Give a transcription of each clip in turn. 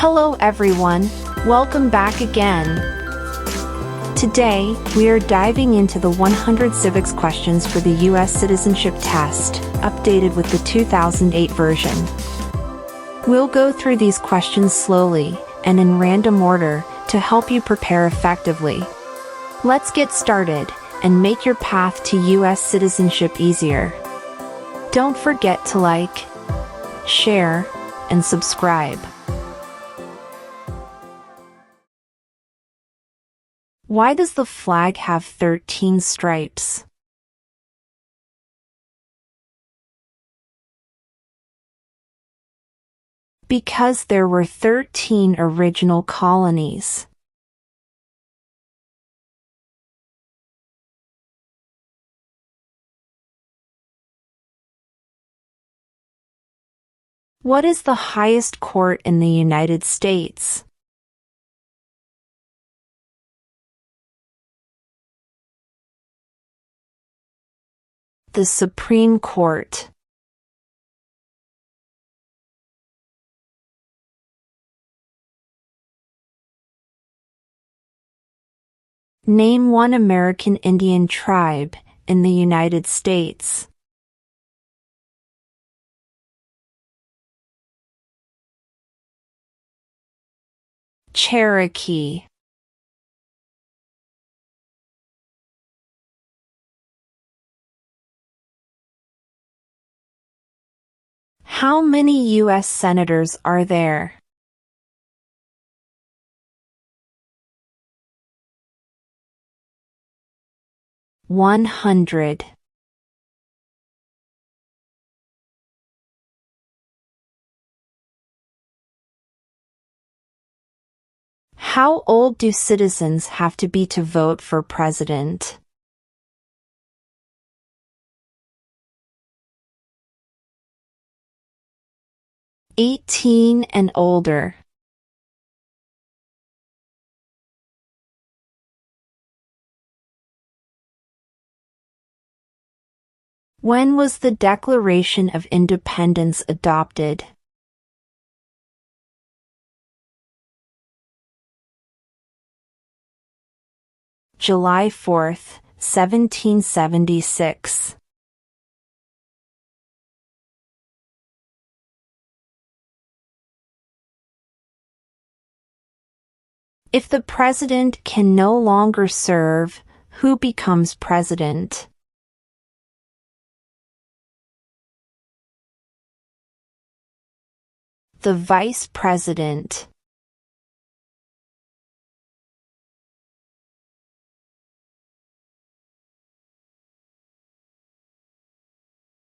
Hello everyone, welcome back again. Today, we are diving into the 100 civics questions for the US citizenship test, updated with the 2008 version. We'll go through these questions slowly and in random order to help you prepare effectively. Let's get started and make your path to US citizenship easier. Don't forget to like, share, and subscribe. Why does the flag have 13 stripes? Because there were 13 original colonies. What is the highest court in the United States? The Supreme Court. Name one American Indian tribe in the United States. Cherokee. How many U.S. senators are there? (100). How old do citizens have to be to vote for president? (18 and older). When was the Declaration of Independence adopted? July 4, 1776. If the president can no longer serve, who becomes president? The vice president.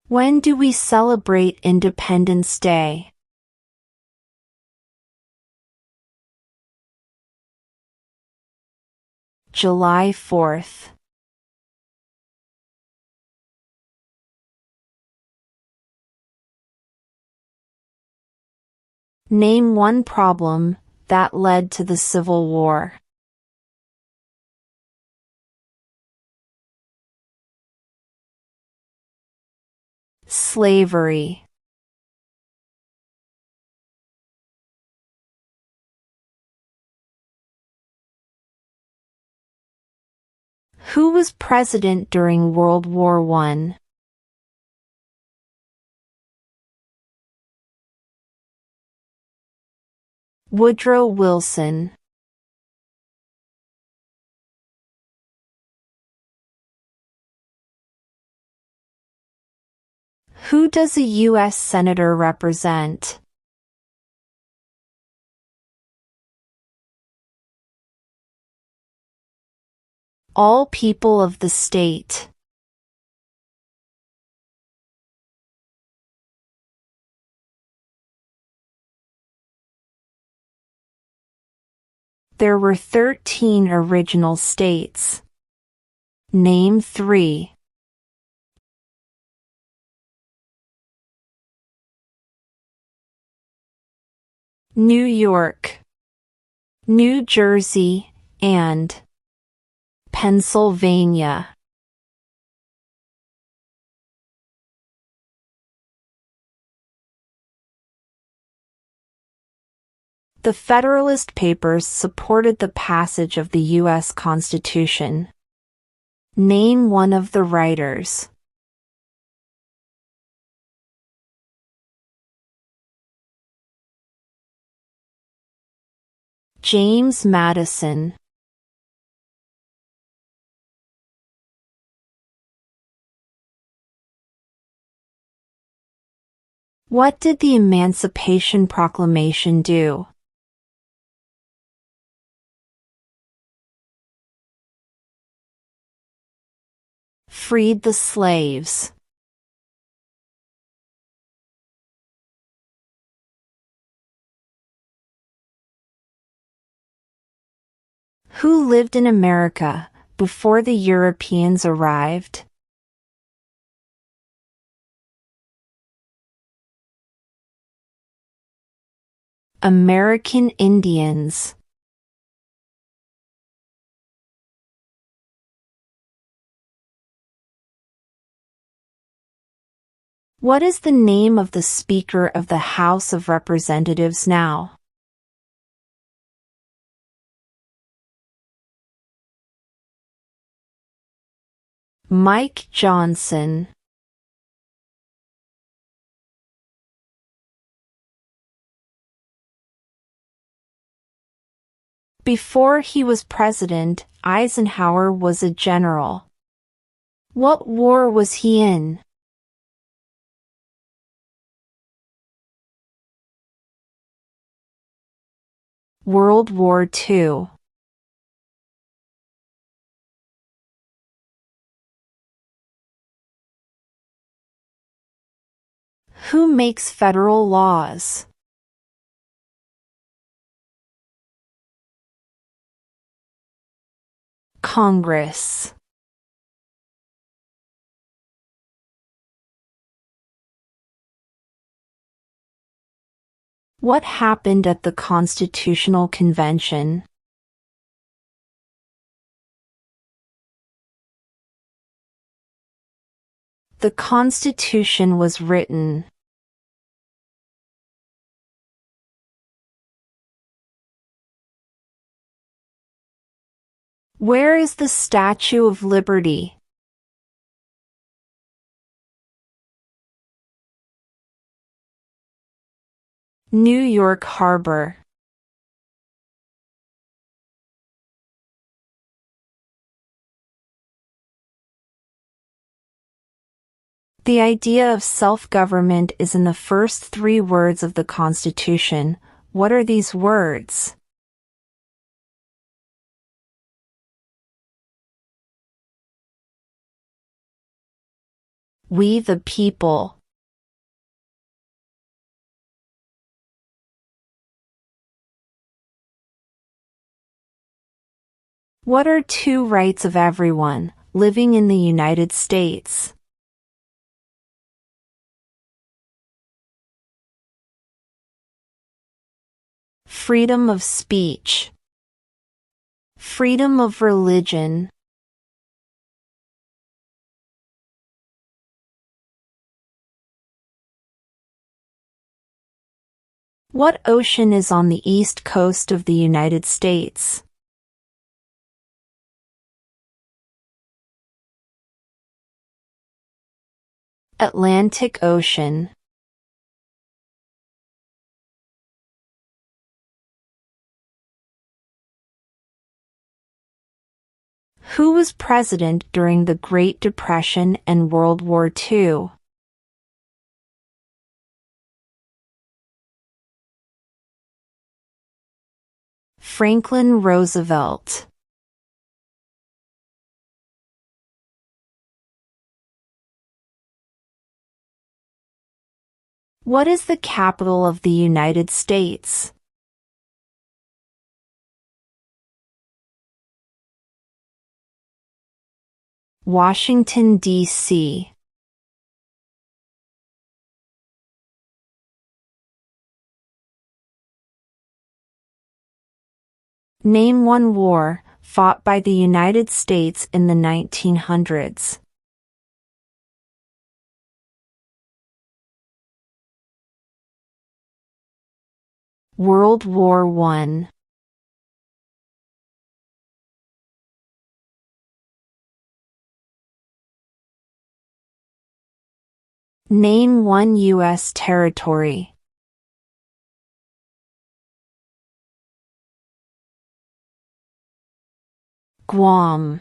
When do we celebrate Independence Day? July 4th. Name one problem that led to the Civil War. Slavery. Who was president during World War I? Woodrow Wilson. Who does a U.S. Senator represent? All people of the state. There were 13 original states. Name 3. New York, New Jersey, and Pennsylvania. The Federalist Papers supported the passage of the U.S. Constitution. Name one of the writers. James Madison. What did the Emancipation Proclamation do? Freed the slaves. Who lived in America before the Europeans arrived? American Indians. What is the name of the Speaker of the House of Representatives now? Mike Johnson. Before he was president, Eisenhower was a general. What war was he in? World War II. Who makes federal laws? Congress. What happened at the Constitutional Convention? The Constitution was written. Where is the Statue of Liberty? New York Harbor. The idea of self-government is in the first 3 words of the Constitution. What are these words? We the people. What are 2 rights of everyone living in the United States? Freedom of speech. Freedom of religion. What ocean is on the east coast of the United States? Atlantic Ocean. Who was president during the Great Depression and World War II? Franklin Roosevelt. What is the capital of the United States? Washington, D.C. Name one war fought by the United States in the 1900s. World War I. Name one U.S. territory. Guam.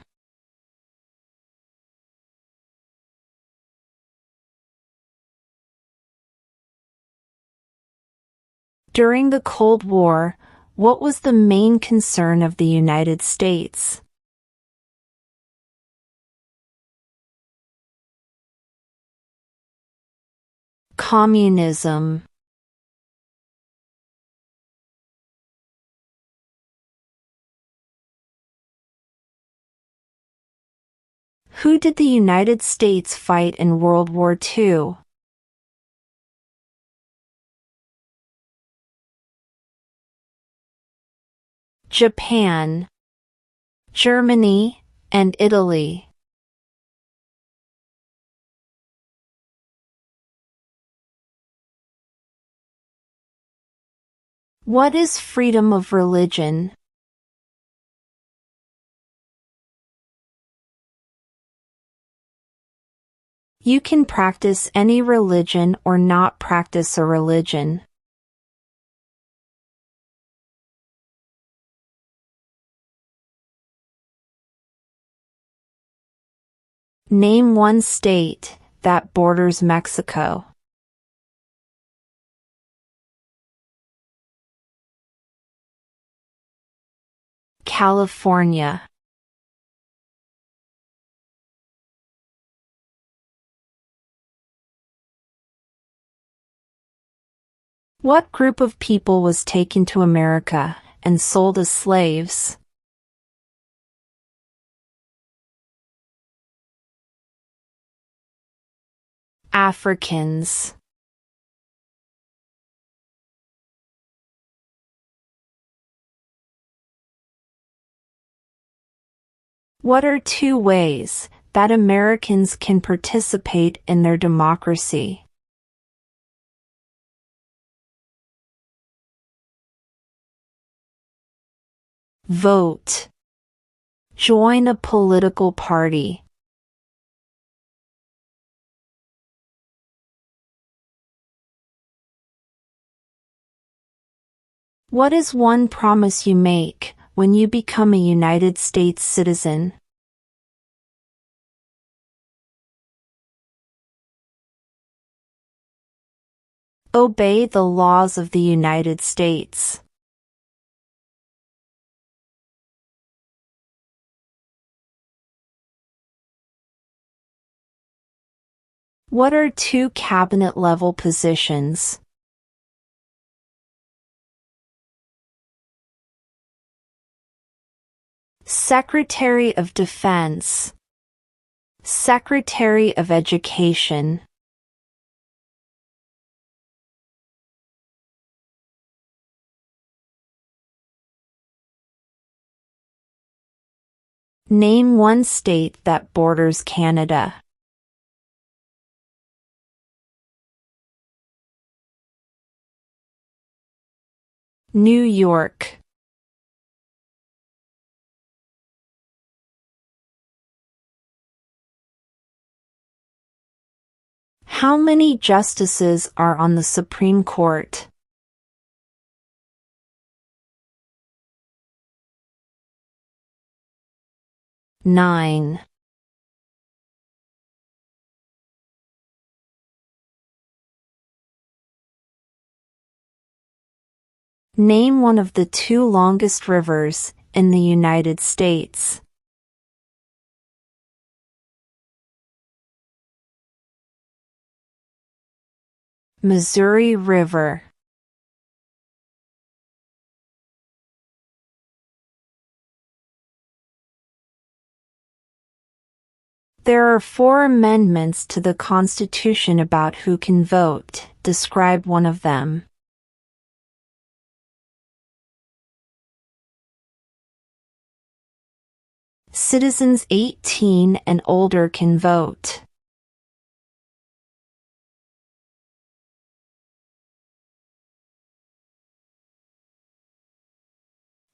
During the Cold War, what was the main concern of the United States? Communism. Who did the United States fight in World War II? Japan, Germany, and Italy. What is freedom of religion? You can practice any religion or not practice a religion. Name one state that borders Mexico. California. What group of people was taken to America and sold as slaves? Africans. What are two ways that Americans can participate in their democracy? Vote. Join a political party. What is one promise you make when you become a United States citizen? Obey the laws of the United States. What are two cabinet-level positions? Secretary of Defense. Secretary of Education. Name one state that borders Canada. New York. How many justices are on the Supreme Court? 9. Name one of the two longest rivers in the United States. Missouri River. There are 4 amendments to the Constitution about who can vote. Describe one of them. Citizens 18 and older can vote.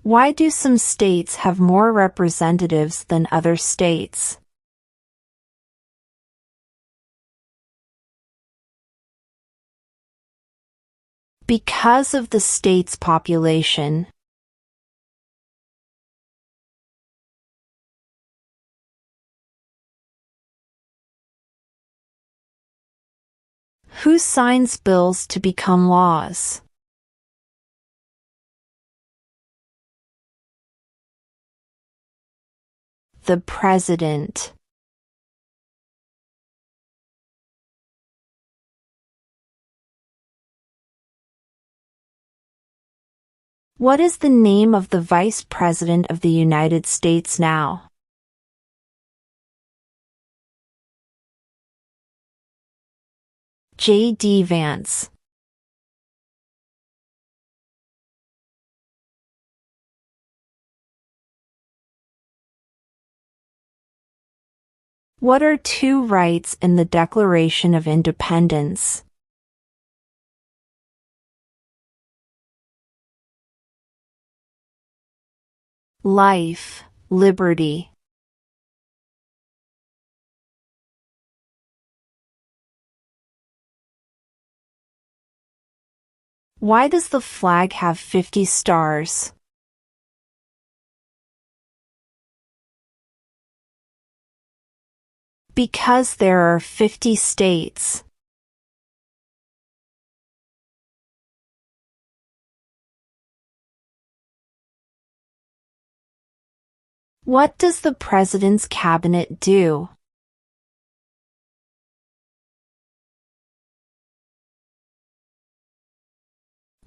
Why do some states have more representatives than other states? Because of the state's population. Who signs bills to become laws? The President. What is the name of the Vice President of the United States now? J.D. Vance. What are two rights in the Declaration of Independence? Life, liberty. Why does the flag have 50 stars? Because there are 50 states. What does the President's cabinet do?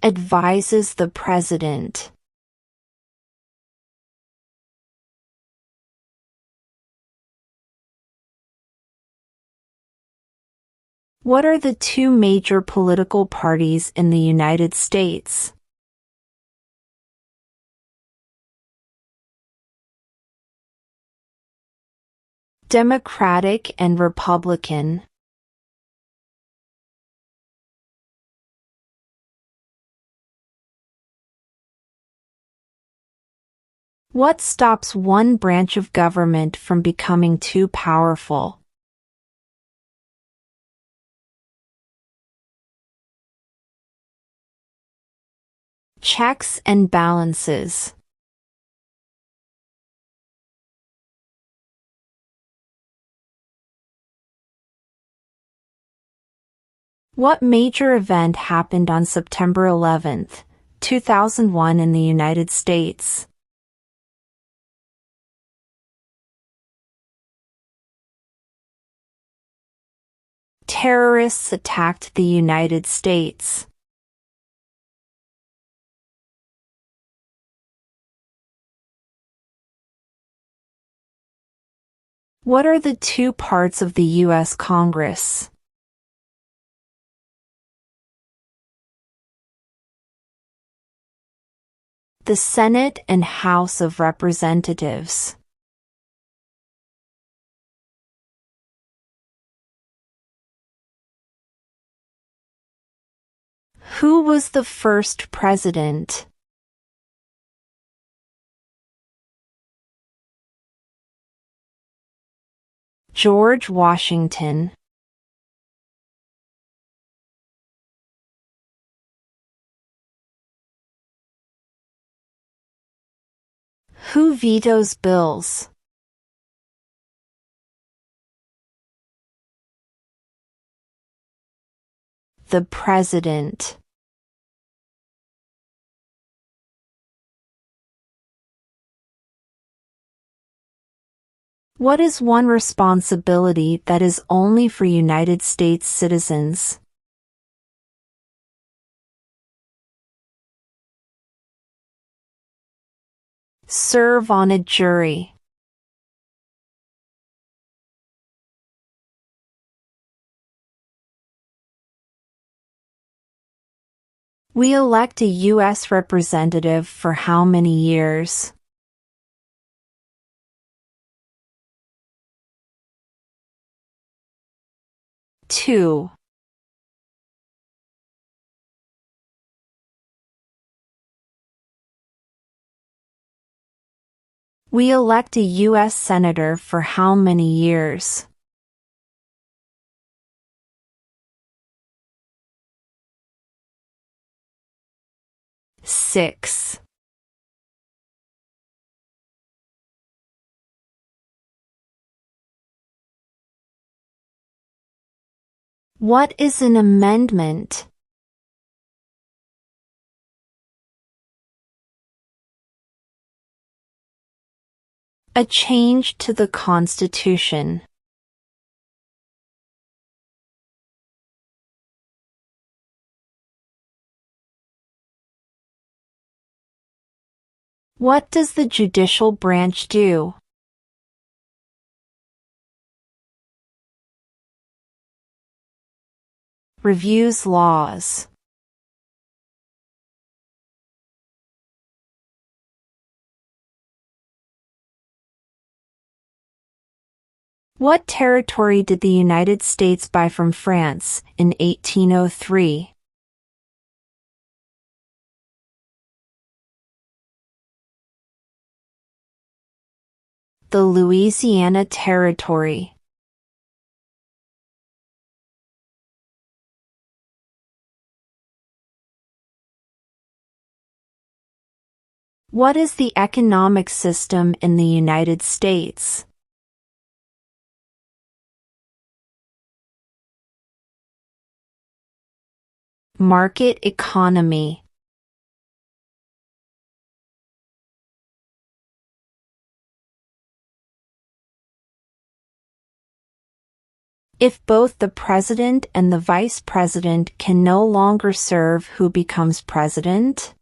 Advises the President. What are the two major political parties in the United States? Democratic and Republican. What stops one branch of government from becoming too powerful? Checks and balances. What major event happened on September 11, 2001 in the United States? Terrorists attacked the United States. What are the two parts of the U.S. Congress? The Senate and House of Representatives. Who was the first president? George Washington. Who vetoes bills? The President. What is one responsibility that is only for United States citizens? Serve on a jury. We elect a U.S. representative for how many years? 2. We elect a U.S. Senator for how many years? 6. What is an amendment? A change to the Constitution. What does the judicial branch do? Reviews laws. What territory did the United States buy from France in 1803? The Louisiana Territory. What is the economic system in the United States? Market economy. If both the president and the vice president can no longer serve, who becomes president?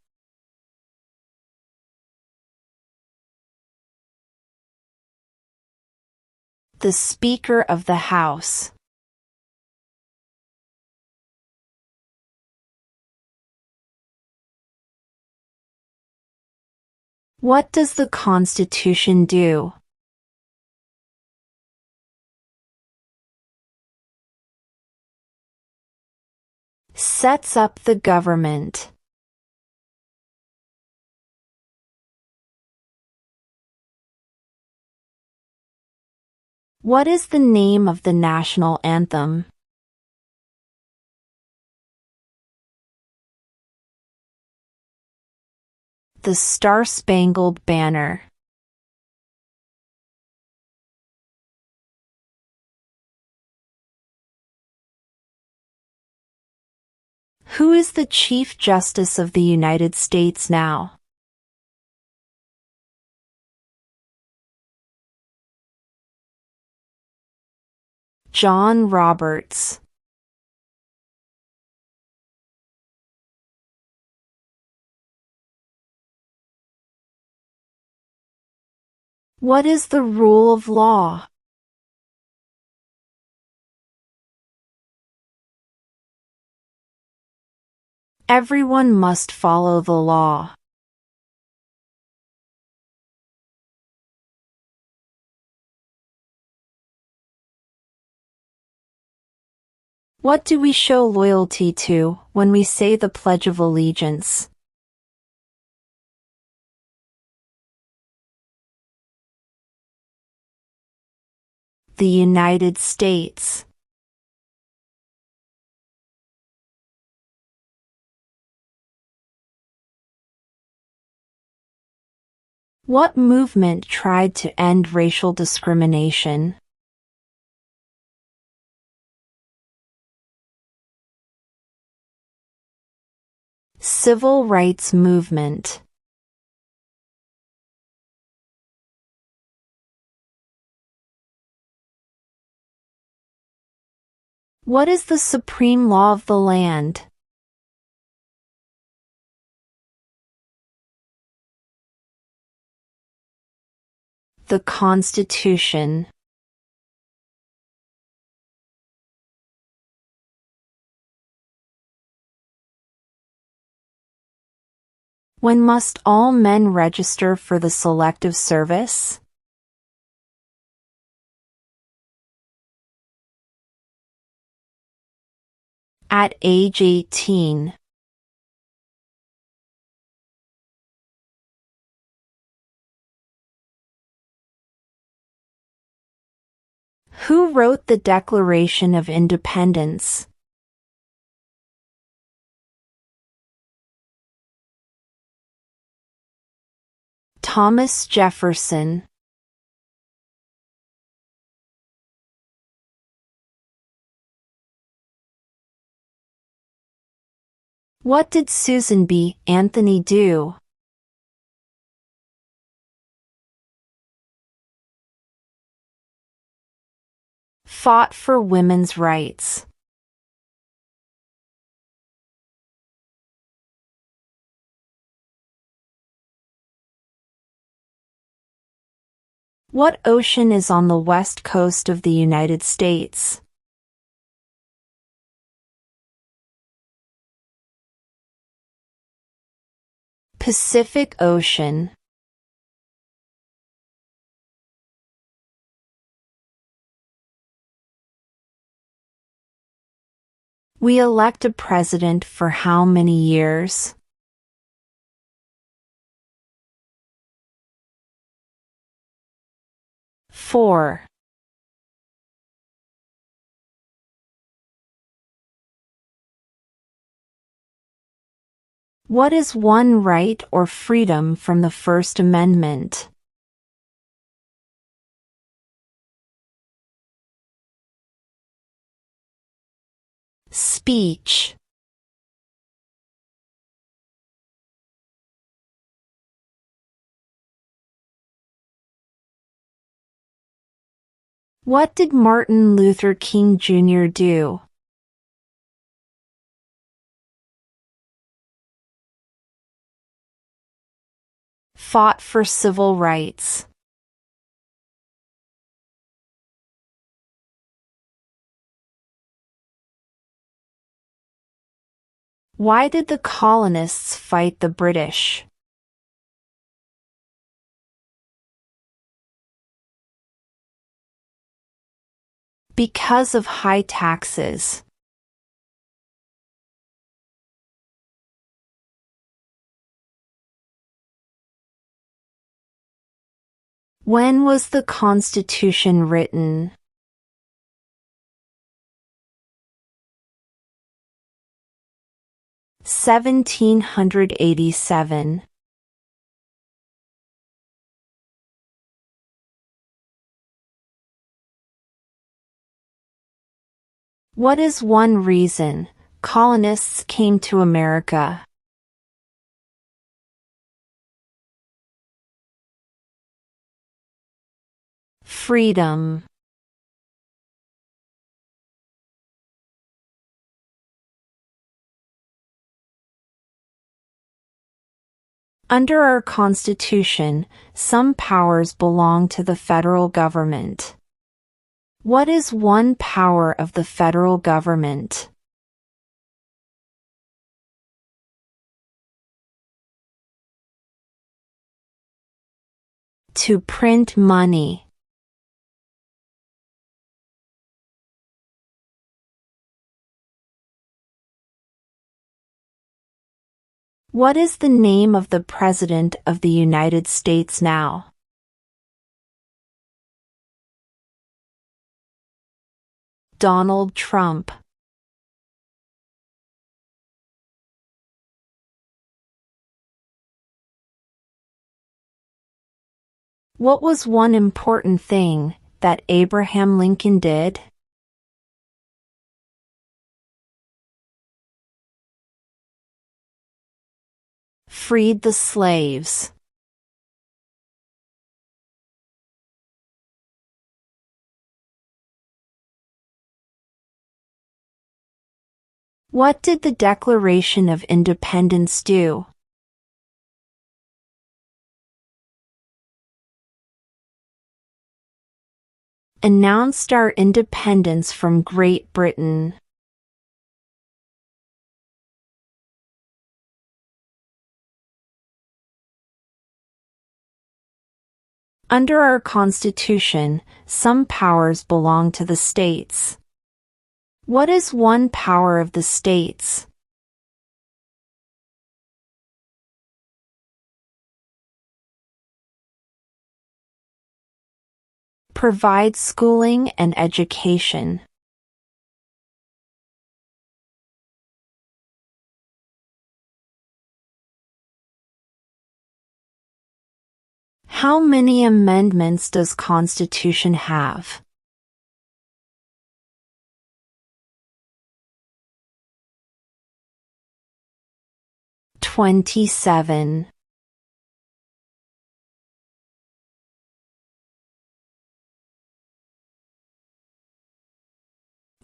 The Speaker of the House. What does the Constitution do? Sets up the government. What is the name of the national anthem? The Star-Spangled Banner. Who is the Chief Justice of the United States now? John Roberts. What is the rule of law? Everyone must follow the law. What do we show loyalty to when we say the Pledge of Allegiance? The United States. What movement tried to end racial discrimination? Civil rights movement. What is the supreme law of the land? The Constitution. When must all men register for the Selective Service? At age 18. Who wrote the Declaration of Independence? Thomas Jefferson. What did Susan B. Anthony do? Fought for women's rights. What ocean is on the west coast of the United States? Pacific Ocean. We elect a president for how many years? 4. What is one right or freedom from the First Amendment? Speech. What did Martin Luther King Jr. do? Fought for civil rights. Why did the colonists fight the British? Because of high taxes. When was the Constitution written? 1787. What is one reason colonists came to America? Freedom. Under our Constitution, some powers belong to the federal government. What is one power of the federal government? To print money. What is the name of the President of the United States now? Donald Trump. What was one important thing that Abraham Lincoln did? Freed the slaves. What did the Declaration of Independence do? Announced our independence from Great Britain. Under our Constitution, some powers belong to the states. What is one power of the states? Provide schooling and education. How many amendments does Constitution have? 27.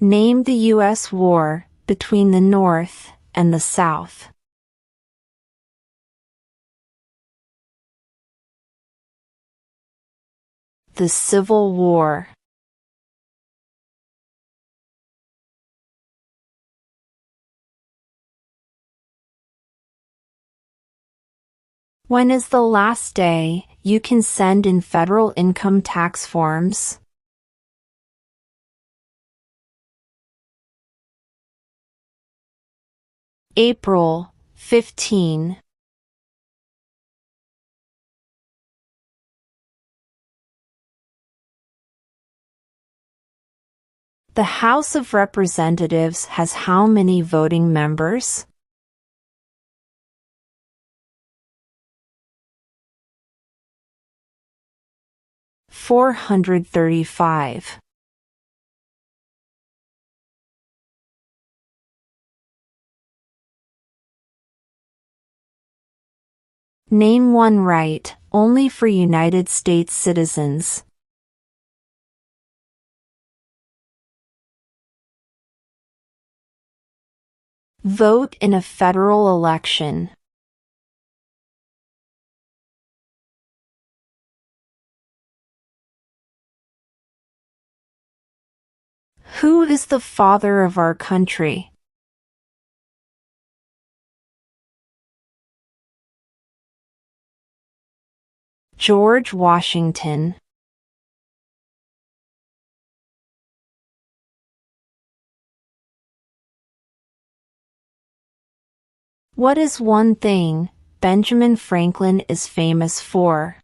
Name the U.S. war between the North and the South. The Civil War. When is the last day you can send in federal income tax forms? April 15. The House of Representatives has how many voting members? 435. Name one right only for United States citizens. Vote in a federal election. Who is the father of our country? George Washington. What is one thing Benjamin Franklin is famous for?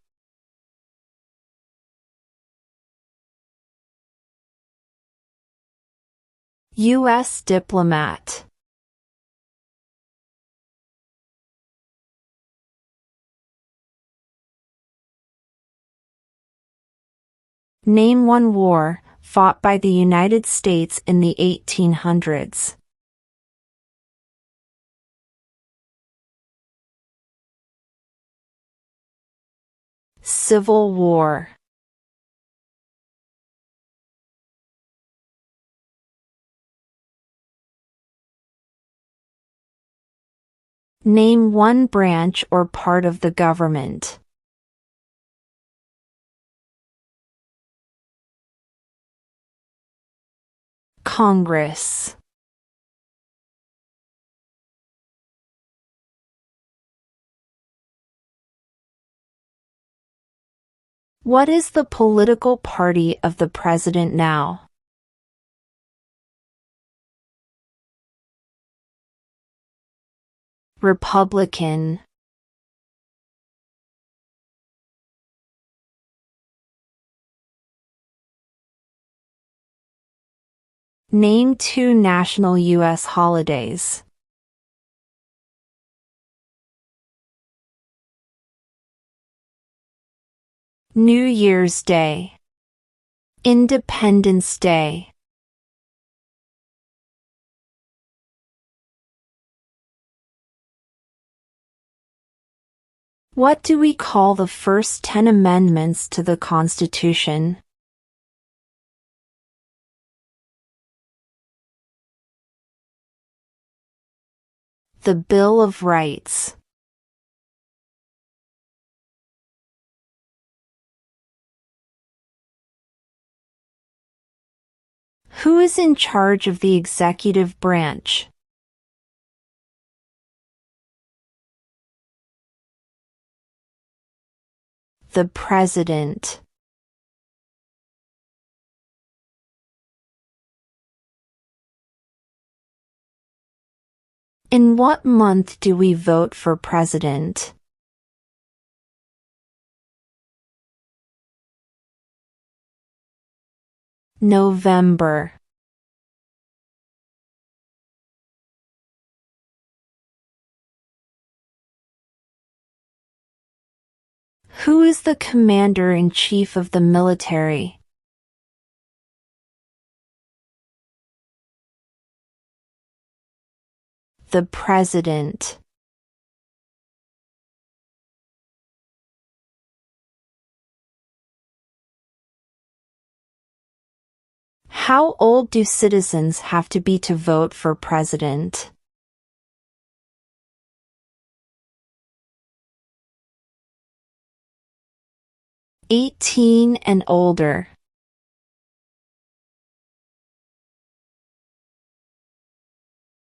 U.S. diplomat. Name one war fought by the United States in the 1800s. Civil War. Name one branch or part of the government. Congress. What is the political party of the president now? Republican. Name two national U.S. holidays. New Year's Day. Independence Day. What do we call the first 10 amendments to the Constitution? The Bill of Rights. Who is in charge of the executive branch? The President. In what month do we vote for president? November. Who is the commander-in-chief of the military? The president. How old do citizens have to be to vote for president? 18 and older.